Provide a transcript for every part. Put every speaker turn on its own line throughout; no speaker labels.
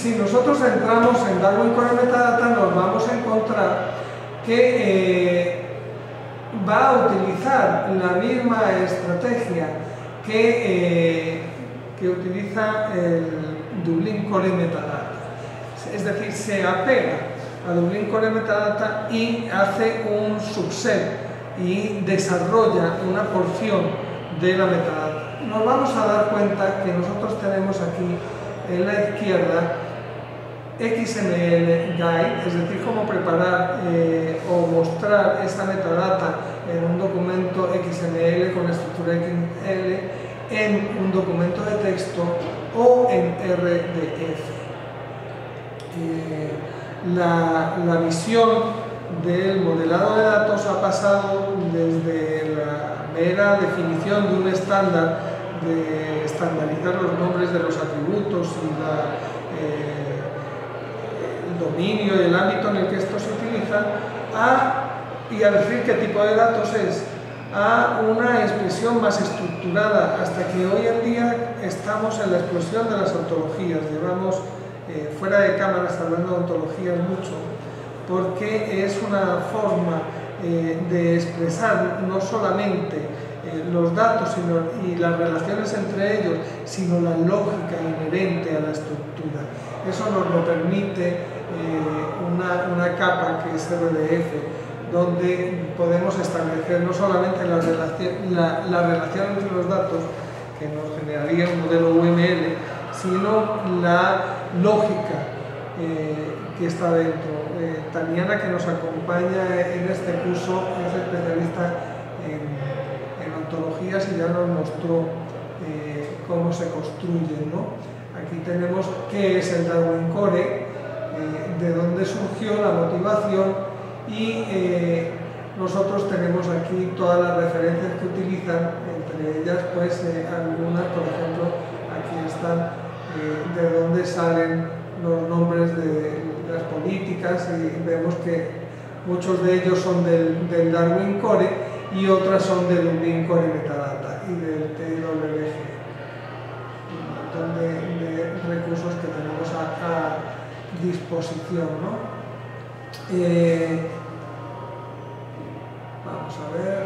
si nosotros entramos en Darwin Core Metadata, nos vamos a encontrar que va a utilizar la misma estrategia que utiliza el Dublin Core Metadata. Es decir, se apega a Dublin Core Metadata y hace un subset y desarrolla una porción de la metadata. Nos vamos a dar cuenta que nosotros tenemos aquí en la izquierda XML Guide, es decir, cómo preparar o mostrar esa metadata en un documento XML con estructura XML, en un documento de texto o en RDF. La visión del modelado de datos ha pasado desde la mera definición de un estándar de estandarizar los nombres de los atributos y el dominio y el ámbito en el que esto se utiliza y a decir qué tipo de datos es, a una expresión más estructurada, hasta que hoy en día estamos en la explosión de las ontologías. Llevamos fuera de cámaras hablando de ontologías mucho, porque es una forma de expresar no solamente los datos y las relaciones entre ellos, sino la lógica inherente a la estructura. Eso nos lo permite una capa que es RDF, donde podemos establecer no solamente la relación entre los datos, que nos generaría un modelo UML, sino la lógica que está dentro. Taniana, que nos acompaña en este curso, es especialista en ontologías y ya nos mostró cómo se construyen, ¿no? Aquí tenemos qué es el Darwin Core, de dónde surgió la motivación y nosotros tenemos aquí todas las referencias que utilizan, entre ellas pues algunas, por ejemplo, aquí están de dónde salen los nombres de las políticas, y vemos que muchos de ellos son del Darwin Core y otras son del Dublin Core Metadata y del TWG. Un montón de recursos que tenemos a disposición, ¿no? Vamos a ver,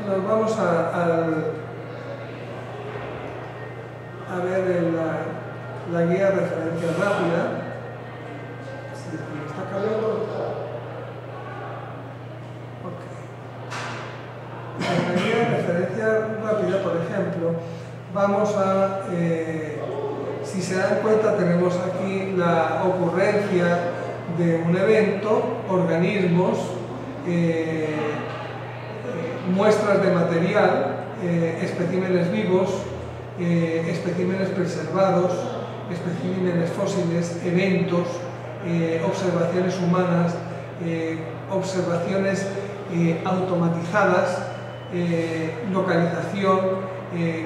nos vamos a ver la guía de referencia rápida. Si me está cargando. Ok. En la guía de referencia rápida, por ejemplo, vamos a, si se dan cuenta, tenemos aquí la ocurrencia de un evento, organismos, muestras de material, especímenes vivos, especímenes preservados, especímenes fósiles, eventos, observaciones humanas, observaciones automatizadas, localización,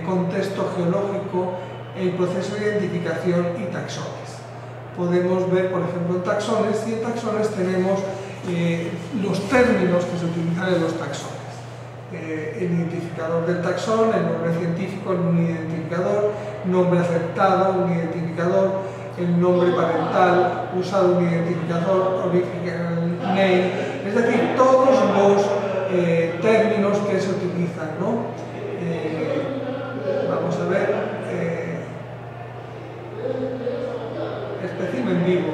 contexto geológico, el proceso de identificación y taxones. Podemos ver, por ejemplo, taxones, y en taxones tenemos los términos que se utilizan en los taxones. El identificador del taxón, el nombre científico, un identificador, nombre aceptado, un identificador, el nombre parental, usado un identificador, original name, es decir, todos los términos que se utilizan, ¿no? Vamos a ver, espécimen vivo.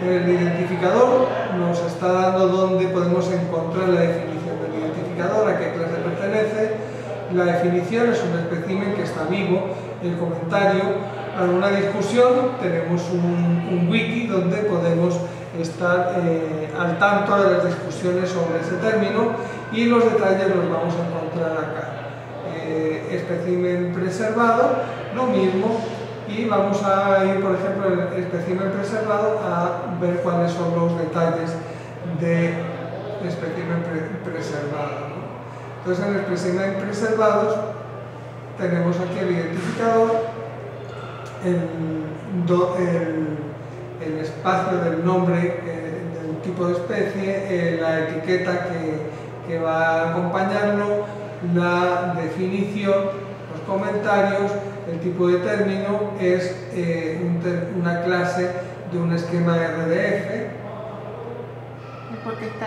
El identificador nos está dando dónde podemos encontrar la definición del identificador, a qué clase pertenece. La definición es un espécimen que está vivo. El comentario, alguna discusión, tenemos un wiki donde podemos estar al tanto de las discusiones sobre ese término, y los detalles los vamos a encontrar acá. Espécimen preservado, lo mismo. Y vamos a ir, por ejemplo, en el espécimen preservado a ver cuáles son los detalles del espécimen preservado, ¿no? Entonces, en el espécimen preservados tenemos aquí el identificador, el espacio del nombre del tipo de especie, la etiqueta que va a acompañarlo, la definición, los comentarios, el tipo de término es una clase de un esquema RDF.
¿Y por qué está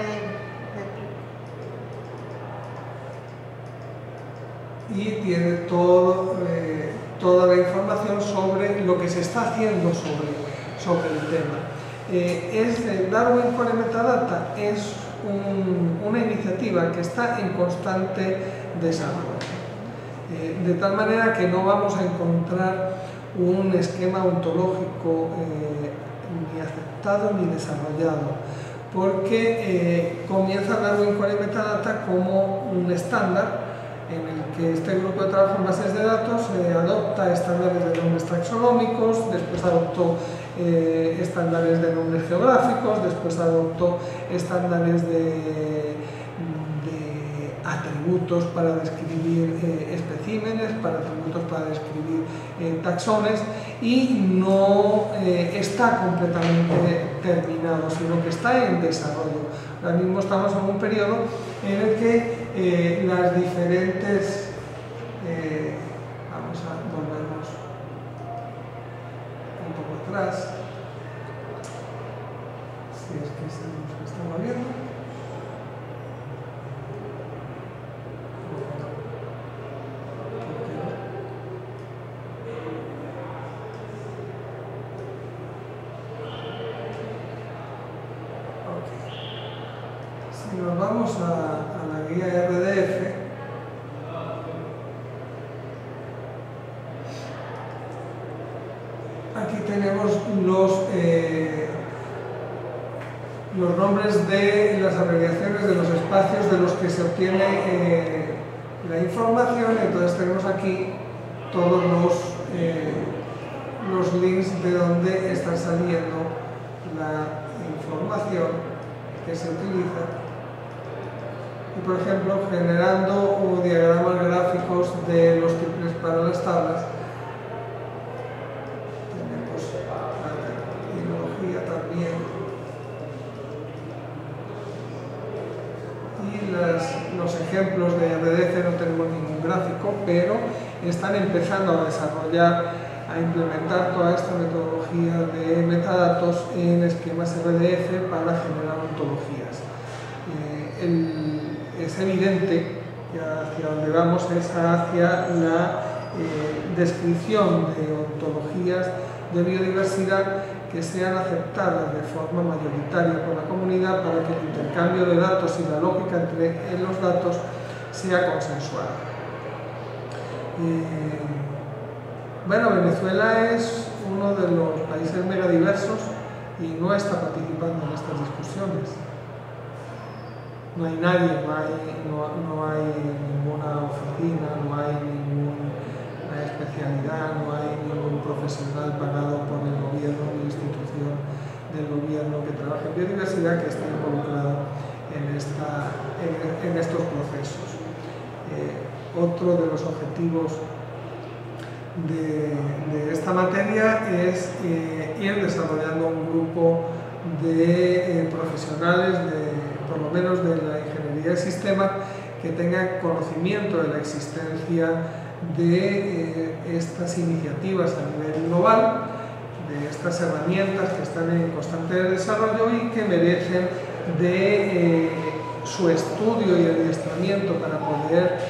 y tiene toda la información sobre lo que se está haciendo sobre el tema. Darwin Core Metadata es una iniciativa que está en constante desarrollo, de tal manera que no vamos a encontrar un esquema ontológico ni aceptado ni desarrollado, porque comienza Darwin Core Metadata como un estándar en el que este grupo de trabajo en bases de datos adopta estándares de nombres taxonómicos, después adoptó estándares de nombres geográficos, después adoptó estándares de atributos para describir especímenes, para atributos para describir taxones, y no está completamente terminado, sino que está en desarrollo. Ahora mismo estamos en un periodo en el que las diferentes... vamos a volvernos un poco atrás, si es que se nos está moviendo. Si nos vamos a la guía RDF, aquí tenemos los nombres de las abreviaciones de los espacios de los que se obtiene la información. Entonces tenemos aquí todos los links de donde está saliendo la información que se utiliza. Y por ejemplo, generando diagramas gráficos de los triples para las tablas, tenemos la terminología también, y los ejemplos de RDF no tenemos ningún gráfico, pero están empezando a desarrollar, a implementar toda esta metodología de metadatos en esquemas RDF para generar ontologías. Es evidente que hacia donde vamos es hacia la descripción de ontologías de biodiversidad que sean aceptadas de forma mayoritaria por la comunidad, para que el intercambio de datos y la lógica entre los datos sea consensuada. Bueno, Venezuela es uno de los países megadiversos y no está participando en estas discusiones. No hay nadie, no hay ninguna oficina, no hay ninguna especialidad, no hay ningún profesional pagado por el gobierno ni institución del gobierno que trabaje en biodiversidad que esté involucrado en estos procesos. Otro de los objetivos de esta materia es ir desarrollando un grupo de profesionales, por lo menos de la ingeniería de sistemas, que tengan conocimiento de la existencia de estas iniciativas a nivel global, de estas herramientas que están en constante desarrollo y que merecen de su estudio y adiestramiento para poder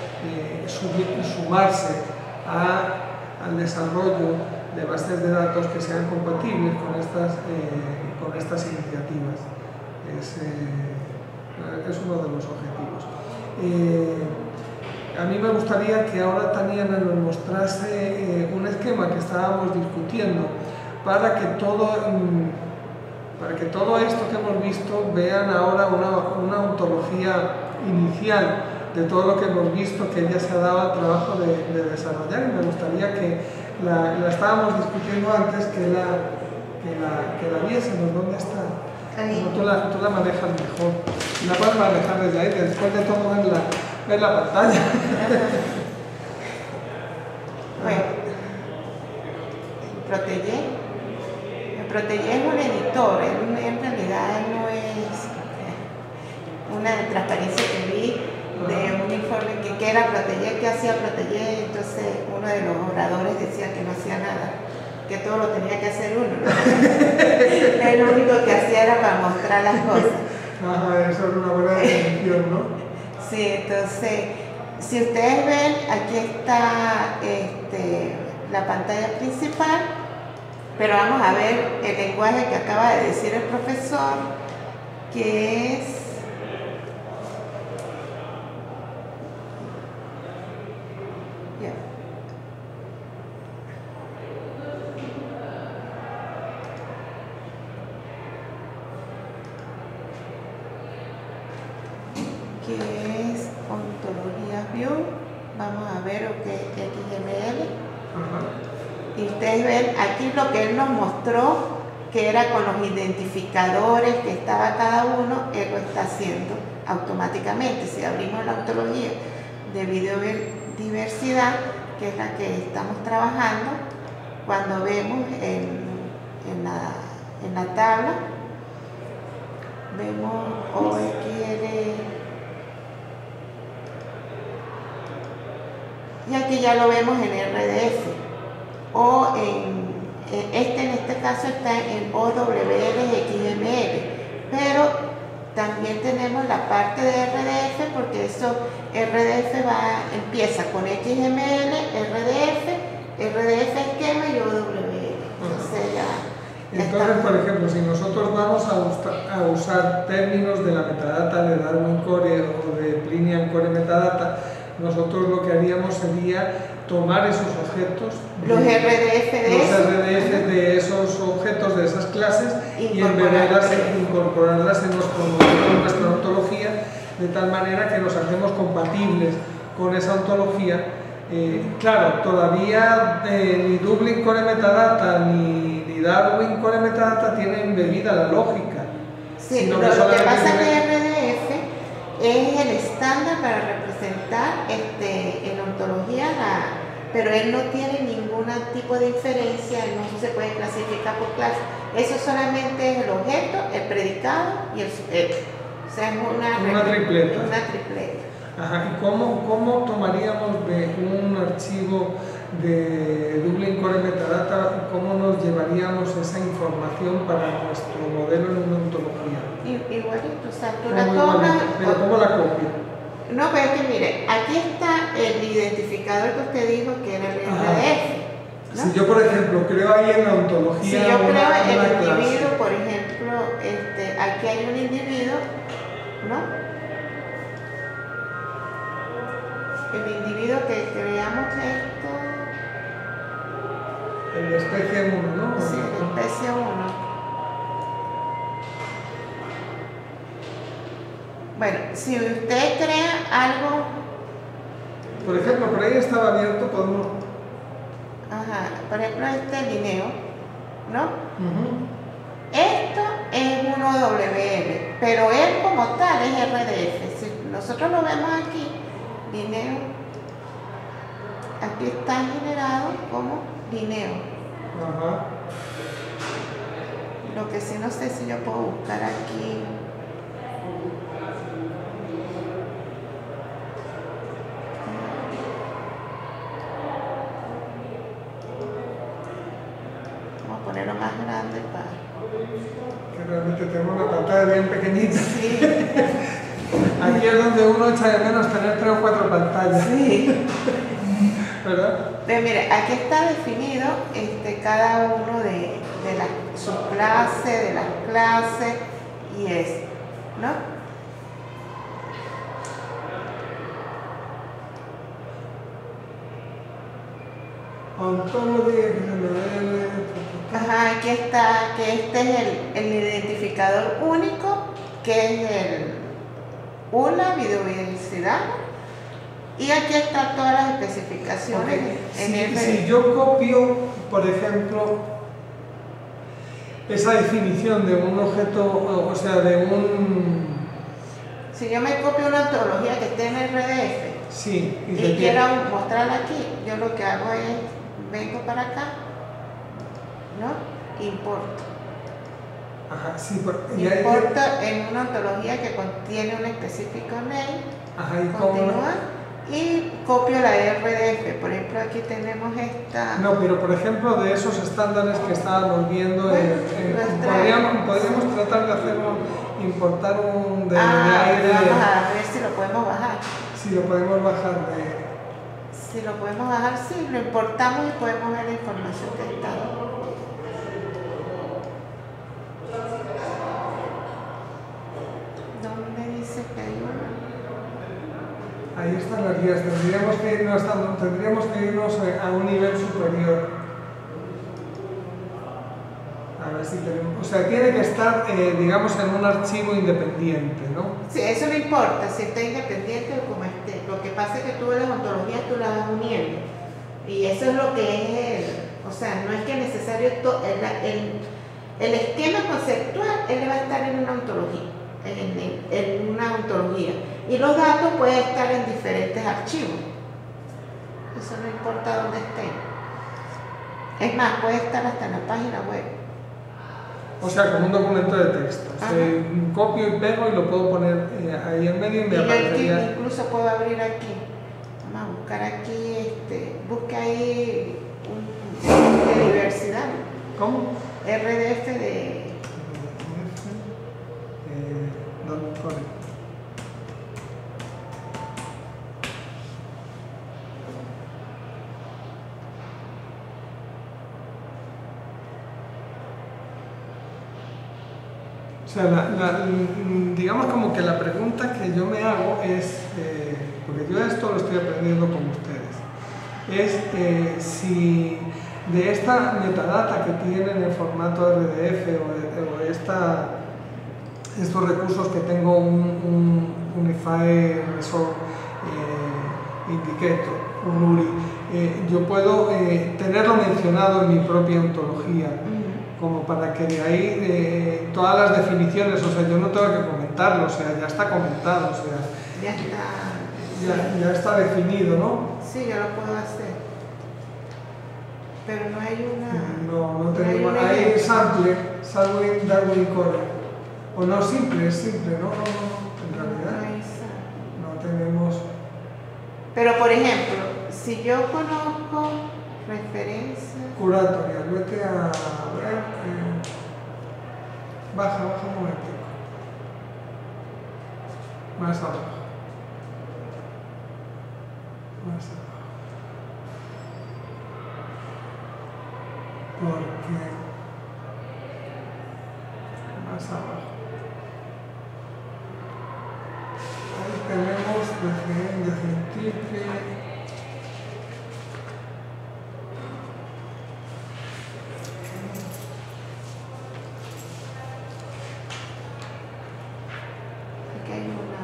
sumarse al desarrollo de bases de datos que sean compatibles con estas iniciativas. Es uno de los objetivos. A mí me gustaría que ahora Tatiana nos mostrase un esquema que estábamos discutiendo para que todo esto que hemos visto vean ahora una ontología inicial de todo lo que hemos visto, que ya se ha dado el trabajo de desarrollar, y me gustaría que la estábamos discutiendo antes, que la viésemos. ¿Dónde está? No, tú la manejas mejor. La puedes manejar desde ahí, después de todo ver la pantalla.
Bueno, Protege es un editor, en realidad no es una transparencia que vi, de un informe que era Protege, que hacía Protege. Entonces uno de los oradores decía que no hacía nada, que todo lo tenía que hacer uno, ¿no? Él lo único que hacía era para mostrar las cosas.
Ajá, eso es una buena definición, ¿no?
Sí, entonces, si ustedes ven, aquí está la pantalla principal, pero vamos a ver el lenguaje que acaba de decir el profesor, que es... ya. Que es ontología view. Vamos a ver lo que es XML.
Ajá.
Y ustedes ven aquí lo que él nos mostró, que era con los identificadores que estaba cada uno, él lo está haciendo automáticamente. Si abrimos la ontología de biodiversidad, que es la que estamos trabajando, cuando vemos en la tabla, vemos OXL. Y aquí ya lo vemos en RDF, o en este caso está en OWL-XML, pero también tenemos la parte de RDF, porque eso RDF empieza con XML, RDF esquema y OWL.
Entonces, por ejemplo, si nosotros vamos a usar términos de la metadata de Darwin Core o de Plinian Core Metadata, nosotros lo que haríamos sería tomar esos objetos,
los RDF
de esos objetos, de esas clases, y incorporarlas en nuestra ontología, de tal manera que nos hacemos compatibles con esa ontología. Claro, todavía ni Dublin Core Metadata ni Darwin Core Metadata tienen embebida la lógica.
Sí, lo que pasa en RDF es el estándar para representar en ontología, pero él no tiene ningún tipo de diferencia, no se puede clasificar por clase. Eso solamente es el objeto, el predicado y el sujeto. O sea, es una tripleta.
Ajá. ¿Y cómo tomaríamos de un archivo de Dublin Core Metadata, cómo nos llevaríamos esa información para nuestro modelo en una ontología?
Igualito, o sea, tú la tomas...
¿Pero cómo la copio?
No, pero es que mire, aquí está el identificador que usted dijo que era el RDF, ¿no?
Si yo, por ejemplo, creo ahí en la ontología...
Si yo creo el individuo, por ejemplo, aquí hay un individuo, ¿no? El individuo que creamos esto...
El de especie 1, ¿no?
Sí, de especie 1. Bueno, si usted crea algo...
Por ejemplo, por ahí estaba abierto, podemos...
Ajá, por ejemplo, Linneo, ¿no? Esto es un OWL, pero él como tal es RDF. Si nosotros lo vemos aquí, Linneo, aquí está generado como Linneo.
Ajá.
Lo que sí no sé si yo puedo buscar aquí. Vamos a ponerlo más grande para...
Que realmente tenemos una pantalla bien pequeñita.
Sí.
Aquí es donde uno echa de menos tener 3 o 4 pantallas.
Sí.
¿Verdad?
Pero mire, aquí está definido cada uno de las subclases, de las clases y eso, ¿no?
Ontología,
Ajá, aquí está, que este es el identificador único, que es el ULA, biodiversidad, y aquí están todas las especificaciones.
Okay. Si yo copio, por ejemplo, esa definición de un objeto, o sea, de un...
Si yo me copio una ontología que esté en el RDF,
sí,
y quiero mostrarla aquí, yo lo que hago es, vengo para acá, ¿no? Importo.
Ajá, sí,
importo en una ontología que contiene un específico name.
Ajá, ¿y
continúa y copio la RDF. Por ejemplo, aquí tenemos esta.
No, pero por ejemplo, de esos estándares que estábamos viendo, podríamos tratar de hacerlo, importar un DVD
vamos a ver si lo podemos bajar.
Si lo podemos bajar
Si lo podemos bajar, sí, lo importamos y podemos ver la información que está. ¿Dónde dice que hay una?
Ahí están las guías. Tendríamos que irnos a un nivel superior. A ver si tenemos. O sea, tiene que estar, digamos, en un archivo independiente, ¿no?
Sí, eso no importa, si está independiente o como esté. Lo que pasa es que tú las ontologías tú las vas uniendo. Y eso es lo que es o sea, no es que es necesario el esquema conceptual, él va a estar en una ontología. En una ontología. Y los datos pueden estar en diferentes archivos. Eso no importa dónde estén. Es más, puede estar hasta en la página web.
O sea, como un documento de texto. Copio y pego y lo puedo poner ahí en medio y me aparecería.
Incluso puedo abrir aquí. Vamos a buscar aquí, busca ahí de diversidad.
¿Cómo?
RDF de...
¿Dónde pone? O sea, digamos como que la pregunta que yo me hago es, porque yo esto lo estoy aprendiendo con ustedes, es si de esta metadata que tienen en formato RDF o estos recursos que tengo un Unified Resource Indicator, un URI, yo puedo tenerlo mencionado en mi propia ontología, como para que de ahí todas las definiciones, o sea, yo no tengo que comentarlo, o sea, ya está comentado, o sea, ya está definido, ¿no?
Sí, yo lo puedo hacer. Pero no hay una...
No tenemos, hay sample, Darwin Core. O no, simple, es simple, ¿no? En realidad no tenemos...
Pero por ejemplo, si yo conozco referencias...
Curatoria, vete a ver... baja un momentico. Más abajo. Más abajo. Porque... más abajo. Ahí tenemos de científico.
Aquí hay una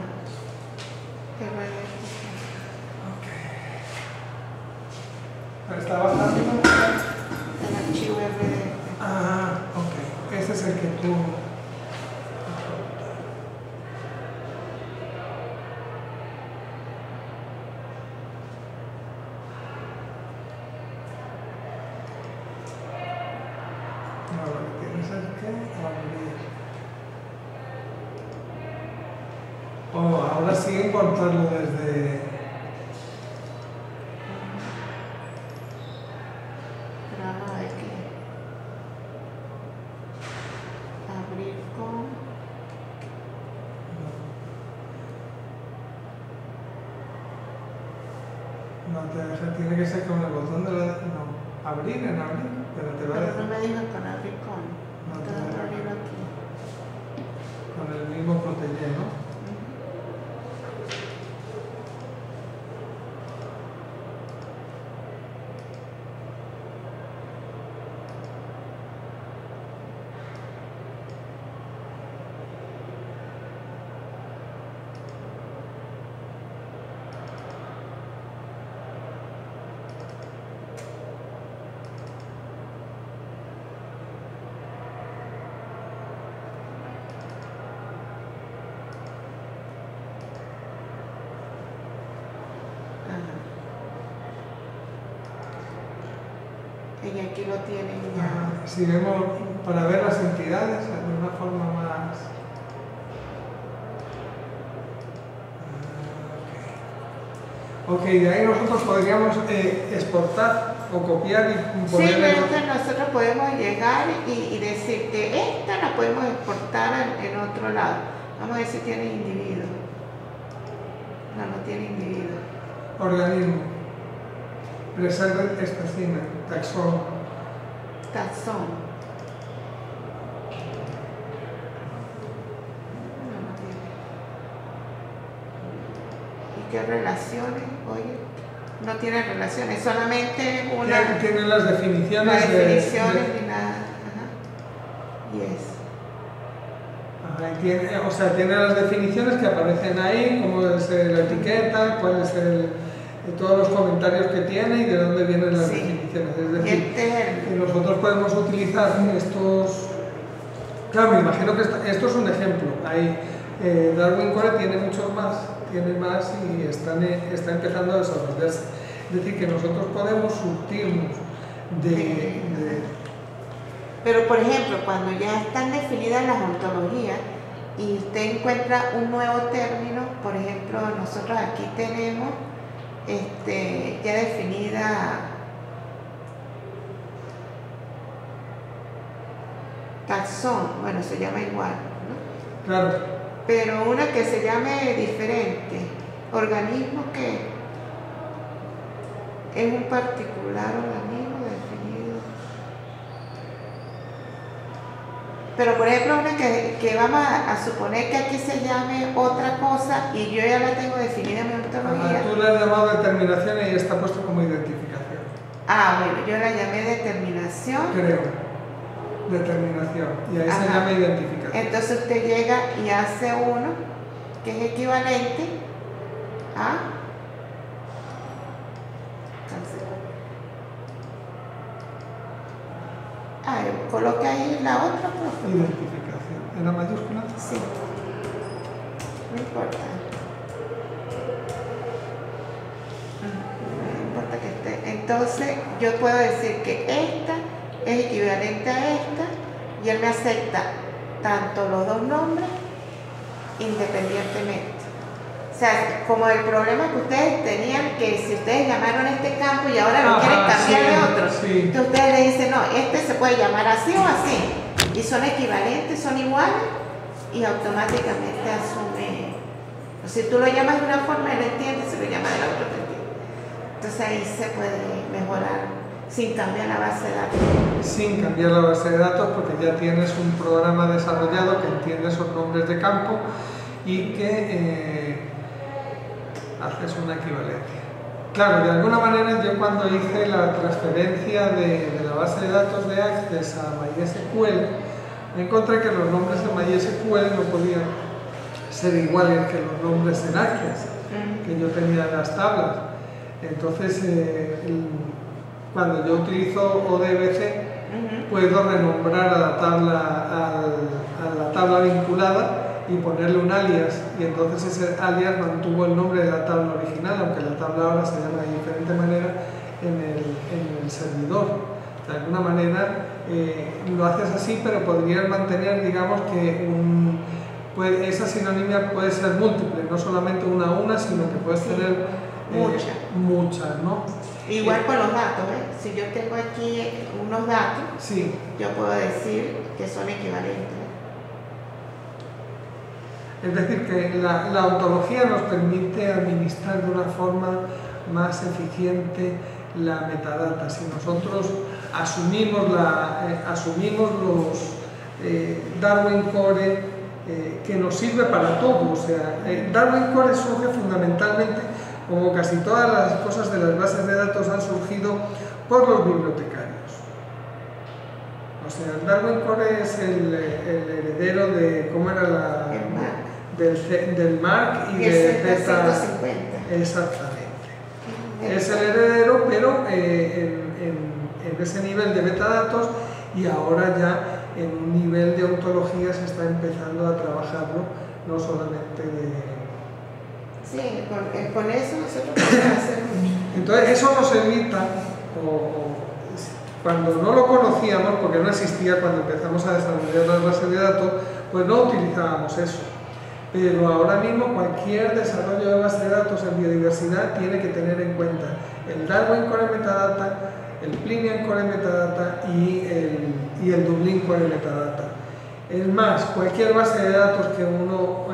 ¿Está bajando?
el archivo RDF.
Ah, ok. Ese es el que tú... ahora sí importarlo desde...
Pero vamos a ver qué. Abrir con...
No te deja, tiene que ser con el botón de la... No, abrir en abrir, pero te va a
Pero
dejar...
no me dijo con abrir con.
No te
Tengo que
deja.
abrir aquí.
Con el mismo protege, ¿no?
Y aquí lo tienen ya.
Si vemos, para ver las entidades de una forma más... Ok, de ahí nosotros podríamos exportar o copiar y
Sí,
poner...
entonces nosotros podemos llegar y decir que esta la podemos exportar en otro lado. Vamos a ver si tiene individuo. No, no tiene individuo.
Organismo. Preserved specimen. Taxón.
Taxón. No, no tiene. ¿Y qué relaciones? Oye, no tiene relaciones, solamente una...
Tiene las definiciones,
No hay definiciones ni nada. Ajá. Y eso.
Ajá, y tiene, o sea, tiene las definiciones que aparecen ahí, como es la etiqueta, cuál es todos los comentarios que tiene y de dónde vienen las definiciones. Es decir, que nosotros podemos utilizar estos... Claro, me imagino que esto es un ejemplo. Ahí, Darwin Core tiene muchos más, tiene más y está empezando a desarrollarse. Es decir, que nosotros podemos surtirnos de...
Pero, por ejemplo, cuando ya están definidas las ontologías y usted encuentra un nuevo término, por ejemplo, nosotros aquí tenemos ya definida taxón, bueno, se llama igual, ¿no?
Claro.
Pero una que se llame diferente, organismo que es un particular organismo definido. Pero por ejemplo una que vamos a suponer que aquí se llame otra cosa y yo ya la tengo definida en mi ontología.
Tú la has llamado determinación y está puesto como identificación.
Ah, bueno, yo la llamé determinación.
Creo. Determinación. Y ahí se llama identificación.
Entonces usted llega y hace uno que es equivalente a... Coloque ahí la otra, profe.
Identificación. ¿En la mayúscula?
Sí. No importa. No importa que esté. Entonces, yo puedo decir que esta es equivalente a esta y él me acepta tanto los dos nombres independientemente. O sea, como el problema que ustedes tenían, que si ustedes llamaron este campo y ahora lo quieren cambiar de otro, entonces ustedes le dicen, no, este se puede llamar así o así, y son equivalentes, son iguales, y automáticamente asume. O si tú lo llamas de una forma, él entiende, si lo llamas de la otra, él entiende. Entonces ahí se puede mejorar sin cambiar la base de datos.
Sin cambiar la base de datos, porque ya tienes un programa desarrollado que entiende esos nombres de campo y que haces una equivalencia. Claro, de alguna manera yo cuando hice la transferencia de la base de datos de Access a MySQL, me encontré que los nombres en MySQL no podían ser iguales que los nombres en Access, que yo tenía en las tablas. Entonces, cuando yo utilizo ODBC, puedo renombrar a la tabla vinculada y ponerle un alias, y entonces ese alias mantuvo el nombre de la tabla original, aunque la tabla ahora se llama de diferente manera en el servidor. De alguna manera lo haces así, pero podrías mantener, digamos, que esa sinonimia puede ser múltiple, no solamente una a una, sino que puedes tener muchas, ¿no?
Igual con los datos, ¿eh? Si yo tengo aquí unos datos,
sí,
yo puedo decir que son equivalentes.
Es decir, que la ontología nos permite administrar de una forma más eficiente la metadata. Si nosotros asumimos los Darwin Core, que nos sirve para todo. O sea, Darwin Core surge fundamentalmente, como casi todas las cosas de las bases de datos han surgido por los bibliotecarios. O sea, Darwin Core es el heredero de, ¿cómo era del Mark y de Zeta? Exactamente. Es el heredero, pero en ese nivel de metadatos, y ahora ya en un nivel de ontología se está empezando a trabajarlo, no solamente de...
Sí, con eso nosotros podemos hacer mucho.
Entonces eso nos evita, cuando no lo conocíamos, porque no existía cuando empezamos a desarrollar las bases de datos, pues no utilizábamos eso. pero ahora mismo cualquier desarrollo de base de datos en biodiversidad tiene que tener en cuenta el Darwin Core Metadata, el Plinian Core Metadata y el Dublin Core Metadata. Es más, cualquier base de datos que uno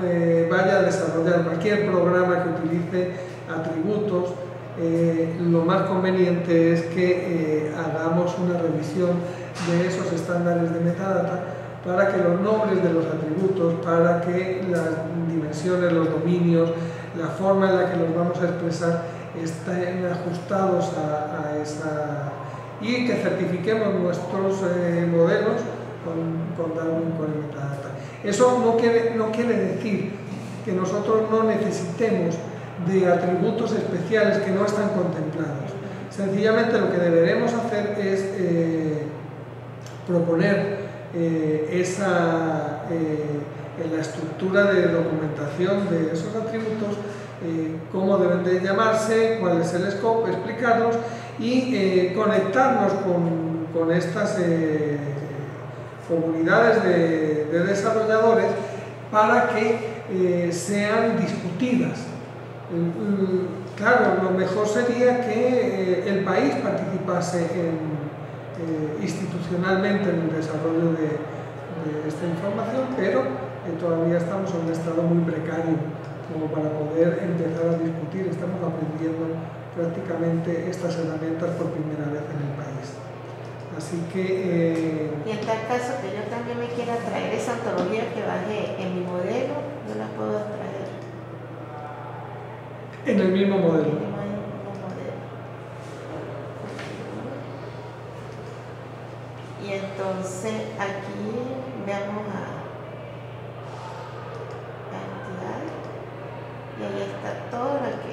vaya a desarrollar, cualquier programa que utilice atributos, lo más conveniente es que hagamos una revisión de esos estándares de metadata para que los nombres de los atributos, para que las dimensiones, los dominios, la forma en la que los vamos a expresar estén ajustados a esa... y que certifiquemos nuestros modelos con Darwin Core Metadata. Eso no quiere decir que nosotros no necesitemos de atributos especiales que no están contemplados. Sencillamente lo que deberemos hacer es proponer en la estructura de documentación de esos atributos cómo deben de llamarse, cuál es el scope, explicarlos y conectarnos con estas comunidades de desarrolladores para que sean discutidas. Claro, lo mejor sería que el país participase institucionalmente en el desarrollo de esta información, pero todavía estamos en un estado muy precario como para poder empezar a discutir. Estamos aprendiendo prácticamente estas herramientas por primera vez en el país. Así que...
Y en tal caso que yo también me quiera traer esa ontología que bajé en mi modelo, yo la puedo traer.
En el mismo modelo.
En el mismo modelo. Y entonces aquí veamos a entidades y ahí está todo lo que...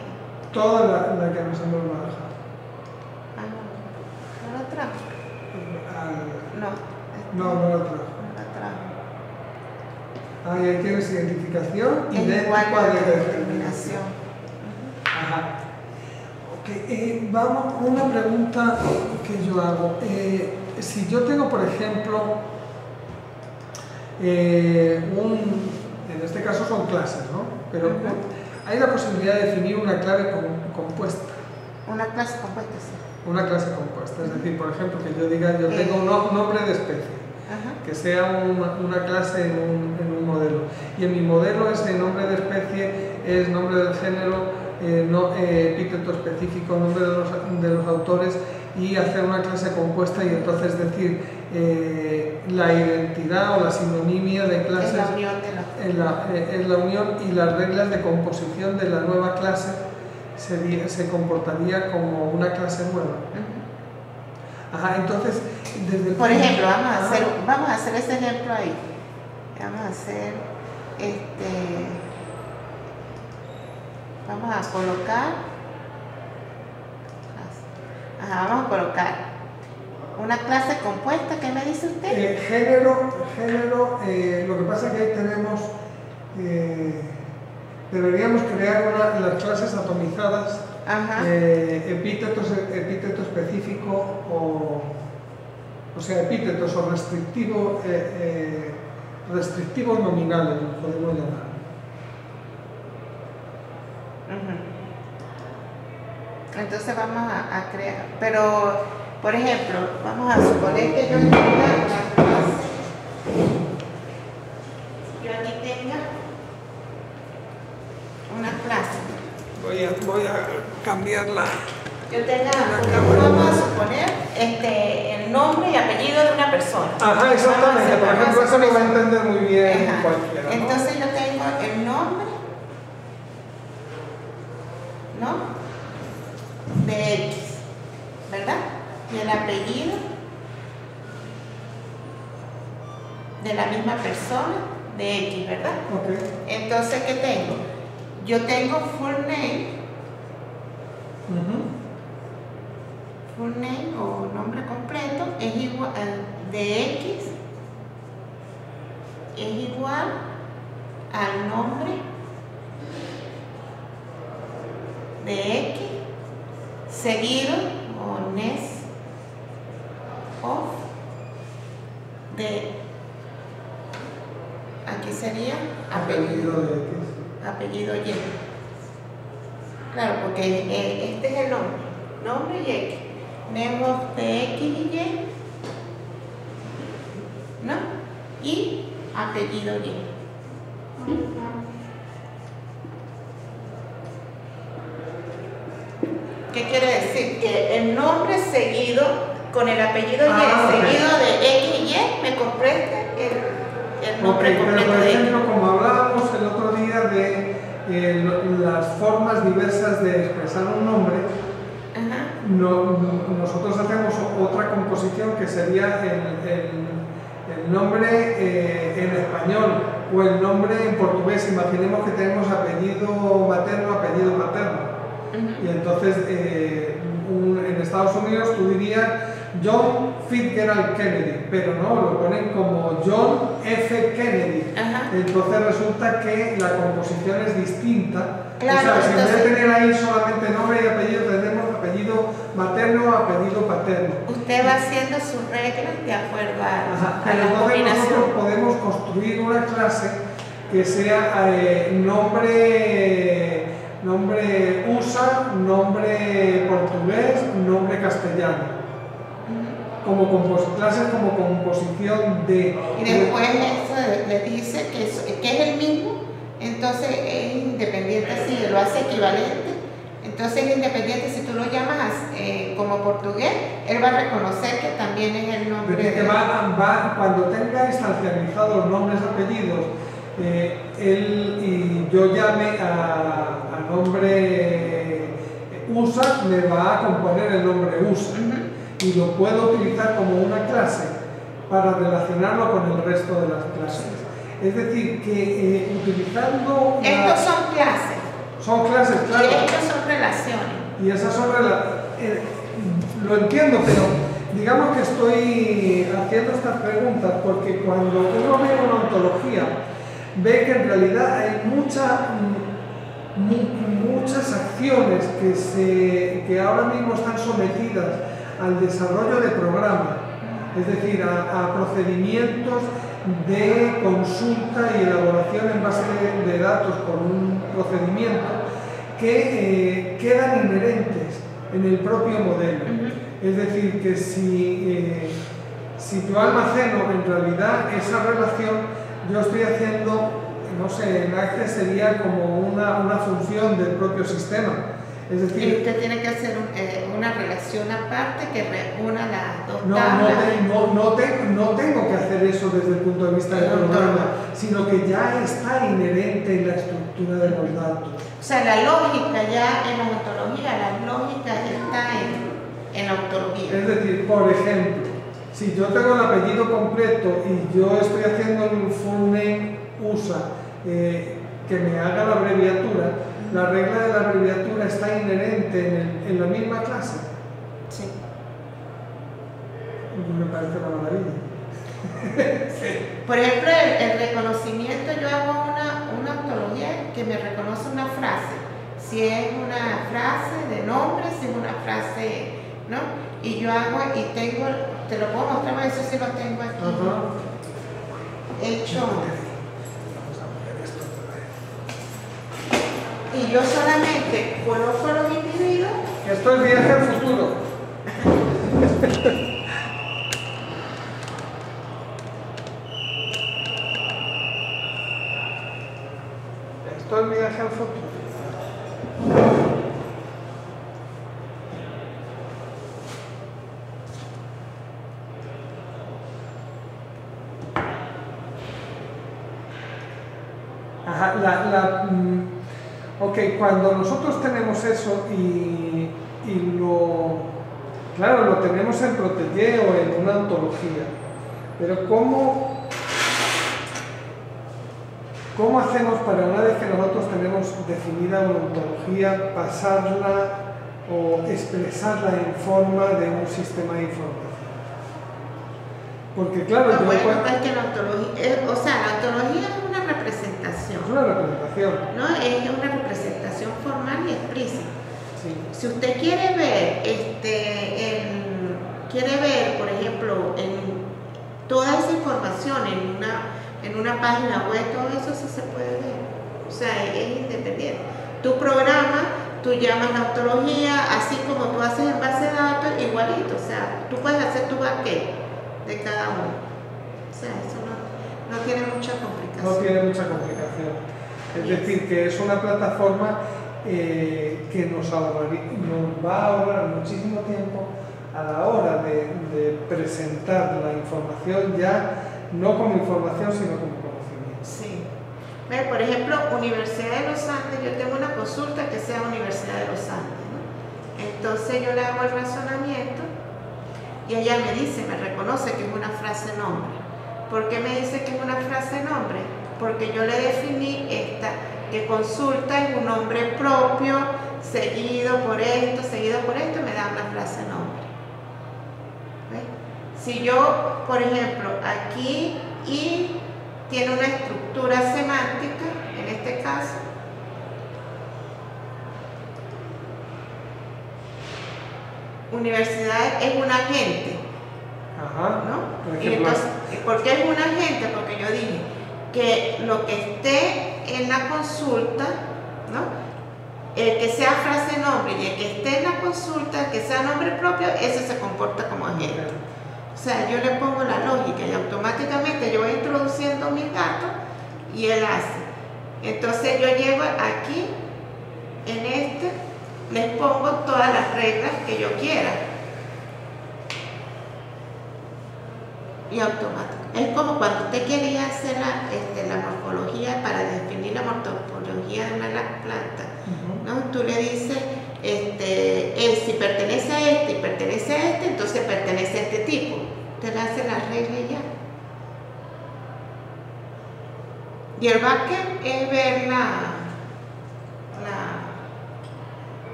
Toda la que nos hemos bajado.
Ah, no la trajo.
No la trajo. Ahí tienes identificación y
igual de determinación.
Ajá. Okay. Vamos, una pregunta que yo hago. Si yo tengo, por ejemplo, en este caso son clases, ¿no? Pero hay la posibilidad de definir una clave compuesta.
Una clase compuesta, sí.
Una clase compuesta, es decir, por ejemplo, que yo diga, yo tengo un nombre de especie, que sea una clase en un modelo, y en mi modelo ese nombre de especie es nombre del género, epíteto específico, nombre de los autores, y hacer una clase compuesta y entonces decir la identidad o la sinonimia de clases es la unión y las reglas de composición de la nueva clase se comportaría como una clase nueva. Ajá, entonces, desde el
por ejemplo, vamos a hacer ese ejemplo ahí. Vamos a hacer vamos a colocar vamos a colocar una clase compuesta. ¿Qué me dice usted?
Género, lo que pasa es que ahí tenemos deberíamos crear las clases atomizadas, epíteto específico o sea, epítetos o restrictivos nominales, los podemos llamar.
Entonces vamos a crear, pero por ejemplo, vamos a suponer que yo tenga una clase, yo aquí tenga una clase.
Voy a cambiarla.
Yo tenga, vamos a suponer el nombre y apellido de una persona.
Ajá, exactamente. Por ejemplo, eso lo va a entender muy bien cualquiera, ¿no?
Entonces yo tengo el nombre, ¿no? De X, ¿verdad? Y el apellido de la misma persona de X, ¿verdad?
Okay.
Entonces, ¿qué tengo? Yo tengo full name, full name o nombre completo es igual de X, es igual al nombre de X seguido o nes of de aquí sería
apellido de X.
Apellido Y. Claro, porque este es el nombre y X. Tenemos de X y Y, ¿no? Y apellido Y. ¿Qué quiere decir? Que el nombre seguido con el apellido Y, seguido de X y Y, me comprende el nombre completo
pero por
de X.
ejemplo, como hablábamos el otro día de las formas diversas de expresar un nombre, nosotros hacemos otra composición que sería el nombre en español o el nombre en portugués. Imaginemos que tenemos apellido materno, apellido paterno. Y entonces en Estados Unidos tú dirías John Fitzgerald Kennedy, pero no, lo ponen como John F. Kennedy. Entonces resulta que la composición es distinta.
Claro,
o sea, si
entonces,
en vez de tener ahí solamente nombre y apellido, tenemos apellido materno, apellido paterno.
usted va haciendo sus reglas de acuerdo a
Pero
la
entonces
combinación.
nosotros podemos construir una clase que sea nombre USA, nombre portugués, nombre castellano. Como clases como composición de...
Y después eso le dice que es el mismo, entonces es independiente, si lo hace equivalente, entonces es independiente si tú lo llamas como portugués, él va a reconocer que también es el nombre.
Cuando tenga instancializados los nombres y apellidos, él y yo llame a nombre USA, me va a componer el nombre USA. Y lo puedo utilizar como una clase para relacionarlo con el resto de las clases. Es decir, que utilizando...
Estos son clases.
Son clases, claro.
Y estos son relaciones.
Y esas son lo entiendo, pero digamos que estoy haciendo estas preguntas porque cuando uno ve una ontología, ve que en realidad hay muchas acciones que ahora mismo están sometidas al desarrollo de programas, es decir, a procedimientos de consulta y elaboración en base de datos por un procedimiento que quedan inherentes en el propio modelo. Es decir, que si yo almaceno en realidad esa relación, yo estoy haciendo, no sé, en Access sería como una función del propio sistema. Es decir,
y usted tiene que hacer una relación aparte que reúna las dos tablas.
No tengo que hacer eso desde el punto de vista del programa, sino que ya está inherente en la estructura de los datos.
O sea, la lógica ya en la ontología, la lógica está en la ontología.
Es decir, por ejemplo, si yo tengo el apellido completo y yo estoy haciendo el full name USA, que me haga la abreviatura, la regla de la abreviatura está inherente en la misma clase.
Sí.
Me parece una maravilla.
Sí. Por ejemplo, el reconocimiento, yo hago una ontología que me reconoce una frase. Si es una frase de nombre, si es una frase, ¿no? Y yo hago, y tengo, te lo puedo mostrar, eso sí lo tengo aquí. Hecho. Y yo solamente coloco los individuos.
Esto es viaje al futuro. Esto es viaje al futuro. Ajá, ok, cuando nosotros tenemos eso y claro, lo tenemos en Protégé o en una ontología, pero ¿cómo hacemos para, una vez que nosotros tenemos definida una ontología, pasarla o expresarla en forma de un sistema de información? Porque claro,
es que la ontología, o sea, la ontología es una representación.
Es una representación.
¿No? Es una representación formal y explícita.
Sí.
Si usted quiere ver, por ejemplo, en toda esa información en una página web, todo eso sí se puede ver. O sea, es independiente. Tu programa, tú llamas la ontología, así como tú haces en base de datos, igualito. O sea, tú puedes hacer tu backend de cada uno. O sea, eso no tiene mucha complicación.
No tiene mucha complicación. Es decir, que es una plataforma que nos va a ahorrar muchísimo tiempo a la hora de presentar la información ya, no como información, sino como conocimiento.
Sí. Por ejemplo, Universidad de los Andes, yo tengo una consulta que sea Universidad de los Andes, ¿no? Entonces yo le hago el razonamiento y ella me dice, me reconoce que es una frase nombre. ¿Por qué me dice que es una frase nombre? Porque yo le definí que consulta es un nombre propio, seguido por esto, me da una frase nombre. ¿Ves? Si yo, por ejemplo, aquí y tiene una estructura semántica, en este caso, universidad es un agente.
Ajá.
¿No? Y entonces, ¿por qué es un agente? Porque yo dije que lo que esté en la consulta, ¿no? El que sea frase nombre y el que esté en la consulta, que sea nombre propio, ese se comporta como agente. O sea, yo le pongo la lógica y automáticamente yo voy introduciendo mis datos y él hace. Entonces yo llego aquí, en les pongo todas las reglas que yo quiera. Y automático. Es como cuando usted quería hacer la morfología para definir la morfología de una planta, ¿no? Tú le dices, si pertenece a este y pertenece a este, entonces pertenece a este tipo. Te le hace la regla y ya. Y el backend es ver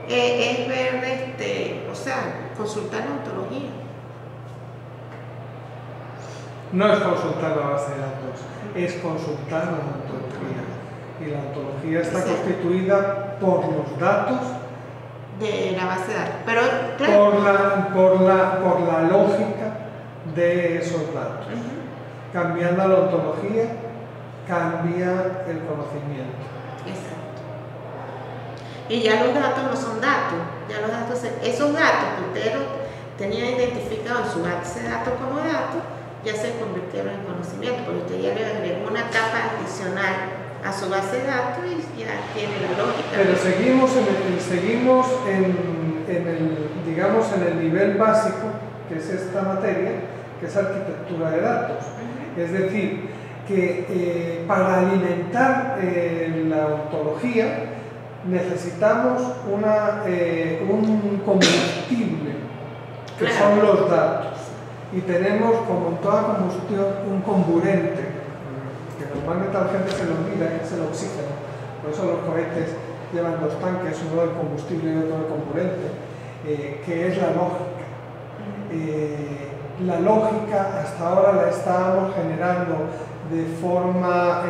es ver, o sea, consultar la ontología.
No es consultar la base de datos, es consultar la ontología. Y la ontología está constituida por los datos
de la base de datos. Pero, claro,
por la lógica de esos datos. Cambiando la ontología, cambia el conocimiento.
Exacto. Y ya los datos no son datos. Ya los datos, esos datos que usted tenía identificado en su base de datos como datos, ya se convirtieron en conocimiento, porque usted ya le agregó una capa adicional a su base de datos y ya tiene la lógica.
Pero seguimos en el nivel básico, que es esta materia, que es arquitectura de datos. Es decir, que para alimentar la ontología necesitamos un combustible, que son los datos. Y tenemos, como en toda combustión, un comburente, que normalmente a la gente se le olvida, que es el oxígeno. Por eso los cohetes llevan dos tanques, uno del combustible y otro del comburente, que es la lógica. La lógica hasta ahora la estábamos generando en forma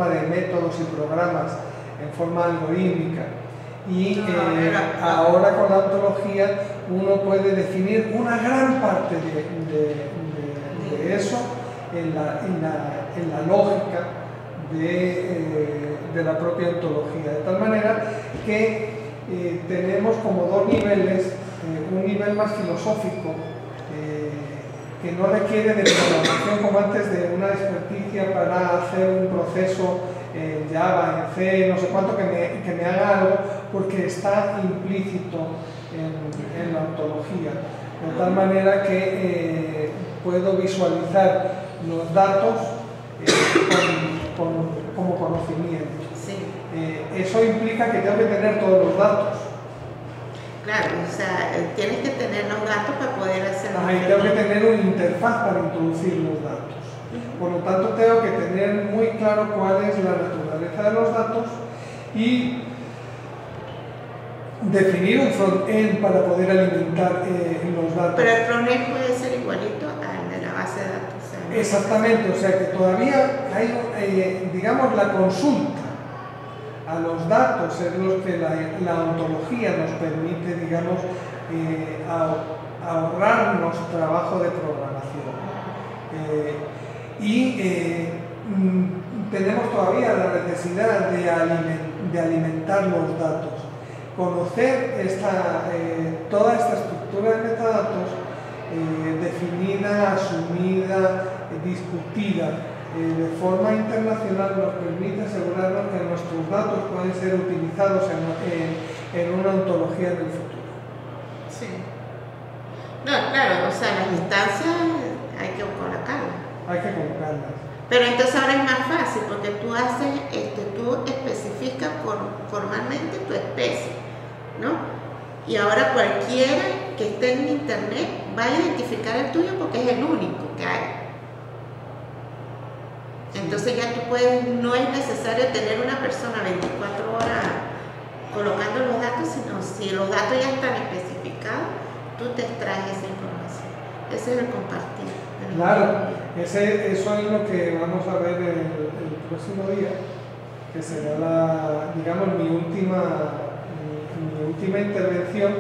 de métodos y programas, en forma algorítmica. Y ahora con la ontología uno puede definir una gran parte de eso en la lógica de la propia ontología. De tal manera que tenemos como dos niveles, un nivel más filosófico que no requiere de programación como antes, de una experticia para hacer un proceso en Java, en C, no sé cuánto, que me haga algo, porque está implícito en la ontología, de tal manera que puedo visualizar los datos como conocimiento.
Sí.
Eso implica que tengo que tener todos los datos.
Claro, o sea, tienes que tener los datos para poder hacerlo.
Y tengo que tener una interfaz para introducir los datos. Por lo tanto, tengo que tener muy claro cuál es la naturaleza de los datos y definir un front-end para poder alimentar los datos.
Pero el front-end puede ser igualito al de la base de datos. O sea,
exactamente, o sea que todavía hay, digamos, la consulta a los datos es lo que la ontología nos permite, digamos, ahorrarnos trabajo de programación. de alimentar los datos. Conocer toda esta estructura de metadatos definida, asumida, discutida de forma internacional nos permite asegurarnos que nuestros datos pueden ser utilizados en una ontología del futuro.
Sí. No, claro, o sea, las instancias hay que colocarlas.
Hay que colocarlas.
Pero entonces ahora es más fácil porque tú especificas formalmente tu especie, ¿no? Y ahora cualquiera que esté en internet va a identificar el tuyo porque es el único que hay. Entonces ya tú puedes, no es necesario tener una persona 24 horas colocando los datos, sino si los datos ya están especificados, tú te extraes esa información. Ese es el compartir.
Claro, eso es lo que vamos a ver el próximo día, que será mi última intervención,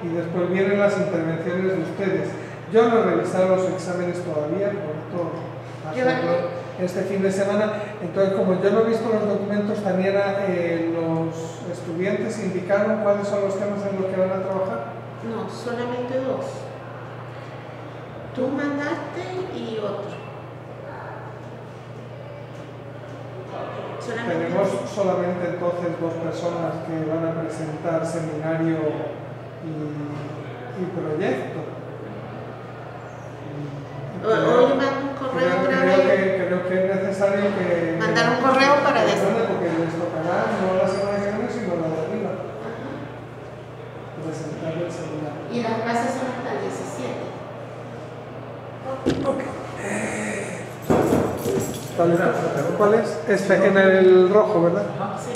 y después vienen las intervenciones de ustedes. Yo no he revisado los exámenes todavía, por hacerlo este fin de semana. Entonces, como yo no he visto los documentos, también los estudiantes indicaron cuáles son los temas en los que van a trabajar.
No, solamente dos. Tú mandaste y otro.
Tenemos solamente entonces dos personas que van a presentar seminario y proyecto.
Hoy mando un correo otra vez.
Creo que es necesario que
mandar un correo para decir.
Porque les tocará no la semana que viene, sino la de arriba. Presentar el seminario.
Y las clases son hasta el 17.
Ok. ¿Cuál es? En el rojo, ¿verdad?
Sí.